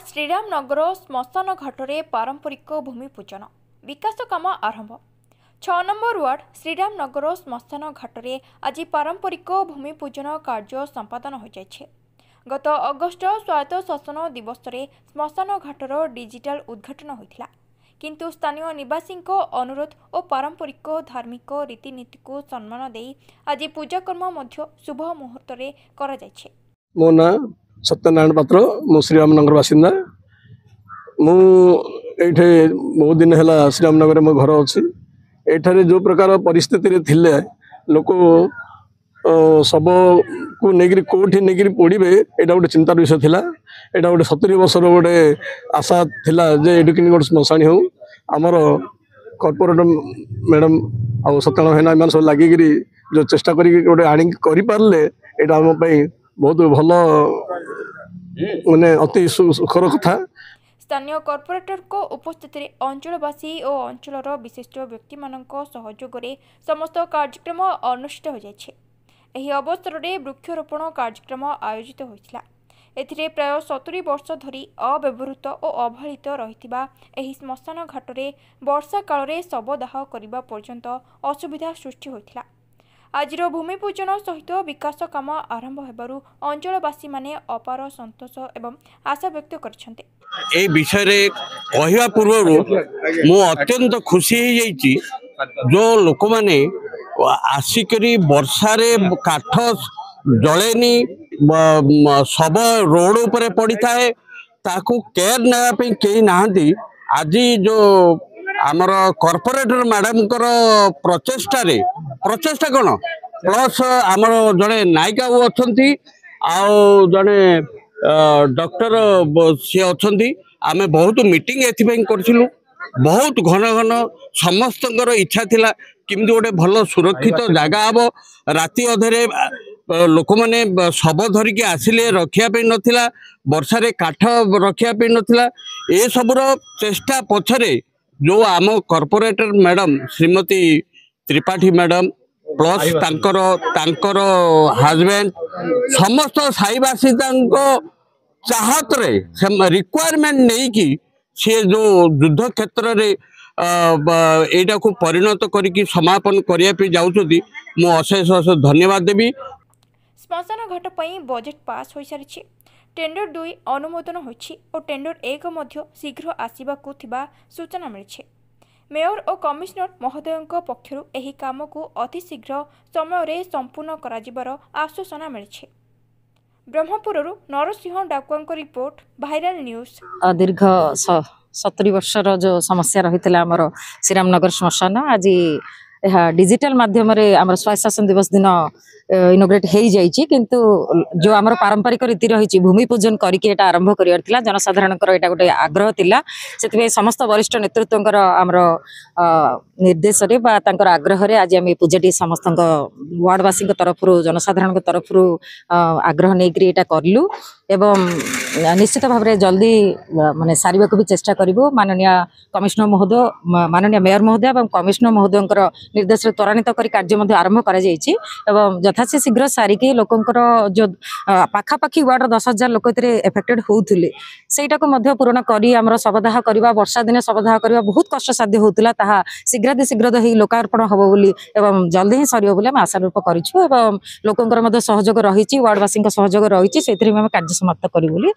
Ward Shriram नगर श्मशान घाटे पारंपरिक भूमि पूजन विकास काम आरंभ 6 नंबर वार्ड श्रीराम नगर श्मशान घाटे आज पारंपरिक भूमि पूजन कार्य संपादन हो जाए। गत अगस्ट स्वायत्त शासन दिवस रे श्मशान घाटर डिजिटल उद्घाटन होता, किंतु स्थानीय निवासी अनुरोध और पारंपरिक धार्मिक रीतिनीति को सम्मान दे आज पूजाकर्म शुभ मुहूर्त करा जायछे। मो ना सत्यनारायण पात्र मो श्रीराम नगर बासिंदा। मुझे बहुत दिन है श्रीरामनगर मो घर अच्छी। एठारे जो प्रकार परिस्थिति थिले लोक सब को लेकिन कौटी नहीं पड़े यहाँ गोटे चिंतार विषय थिला। यहाँ गोटे 70 वर्षर गोटे आशा थिला जे एटू कि गोटे श्मशानी हो आमर कॉर्पोरेट मैडम आ सत्यनारायण भाईना एम सब लगिक जो चेष्टा करें आनी करें यहाँ आम बहुत भल माने अति सुखर कथा। स्थानीय कॉर्पोरेटर को उपस्थिति अंचलवासी और अंचलर विशिष्ट व्यक्ति सहयोग में समस्त कार्यक्रम अनुष्ठित हो जाए। एही अवसर में वृक्षरोपण कार्यक्रम आयोजित होता। एथिरे प्राय 70 वर्ष धरी अव्यवहृत और अवहेलित रहिथिबा एही श्मशान घाटे वर्षा काल में शवदाह करने पर्यंत असुविधा सृष्टि होता। आज भूमि पूजन सहित विकास काम आरंभ होबारु अंचलवासी माने अपार संतोष एवं आशा व्यक्त करछन्ते। ए विषय रे कहवा पूर्व मु अत्यंत खुशी हो जाइछि जो लोक माने आसिकरी वर्षा रे काठ जलेनी सब रोड ऊपर पड़ी थाए ताकू केयर नेबा पे केही नाहंती। आज जो आमर कॉर्पोरेटर मैडम प्रचेष्टा कौन प्लस आमर जड़े नायिका वो अच्छा जड़े डॉक्टर सी अच्छा आम बहुत मीटिंग एथि करथिलु। बहुत घन घन समस्त इच्छा थिला किमि गोटे भल सुरक्षित जगह हम राति अधे लोक मैंने शव धरिकी आसिले रखापी नाला वर्षा काठ रखापी नाला ए सबुर चेष्टा पछरे जो आम corporator madam Shrimati Tripathi madam plus तांकर हजबैंड समस्त साईवासी चाहत रे रिक्वायरमेंट नहीं कि सी जो युद्ध क्षेत्र रे एटा को परिणत करिकी समापन करिया पे जाउछथि मु अशेष अशेष धन्यवाद देबी। श्मशान घाट पई बजेट पास हो सारिछि। टेंडर 2 अनुमोदन होछि और टेंडर 1 मध्य शीघ्र आसीबाकू थिबा सूचना मिलिछि। मेयर और कमिश्नर महोदयଙ୍କ पक्षरु एही काम को अति शीघ्र समय रे संपूर्ण कराजिबार आश्वासन मिलिछि। ब्रह्मपुररु नरसिंह डाकुआंको रिपोर्ट वायरल न्यूज। दीर्घ 70 वर्षर जो समस्या रही आमर श्रीरामनगर श्मशान आज डिजिटल माध्यम आम स्वायत्त शासन दिवस दिन इनोग्रेट हो जाइए, किंतु जो आमर पारंपरिक रीति रही भूमि पूजन करके आरंभ कर जनसाधारण यहाँ गोटे आग्रह थिला। से समस्त वरिष्ठ नेतृत्व आमर निर्देश आग्रह आज आम पूजाटी समस्त वार्डवासी तरफ जनसाधारण तरफ आग्रह नहीं करूँ एवं निश्चित भाव में जल्दी माने सारे भी चेष्टा करूँ। माननीय कमिश्नर महोदय माननीय मेयर महोदय और कमिश्नर महोदय निर्देश त्वरान्वित कर कार्य आरंभ कर यथाशी शीघ्र सारिकी लोकंर जो पाखापाखि वार्ड 10,000 लोक एफेक्टेड होते सेटा को पूरण कर शवदाह करवा वर्षा दिन शवदाह करवा बहुत कष्टसाध्य होता शीघ्र ही लोकार्पण हम बोली एवं जल्दी ही सर बोली आशारूप करूँ। लोकंर सहयोग रही वार्डवासी सहयोग रही कार्य समाप्त करूँ।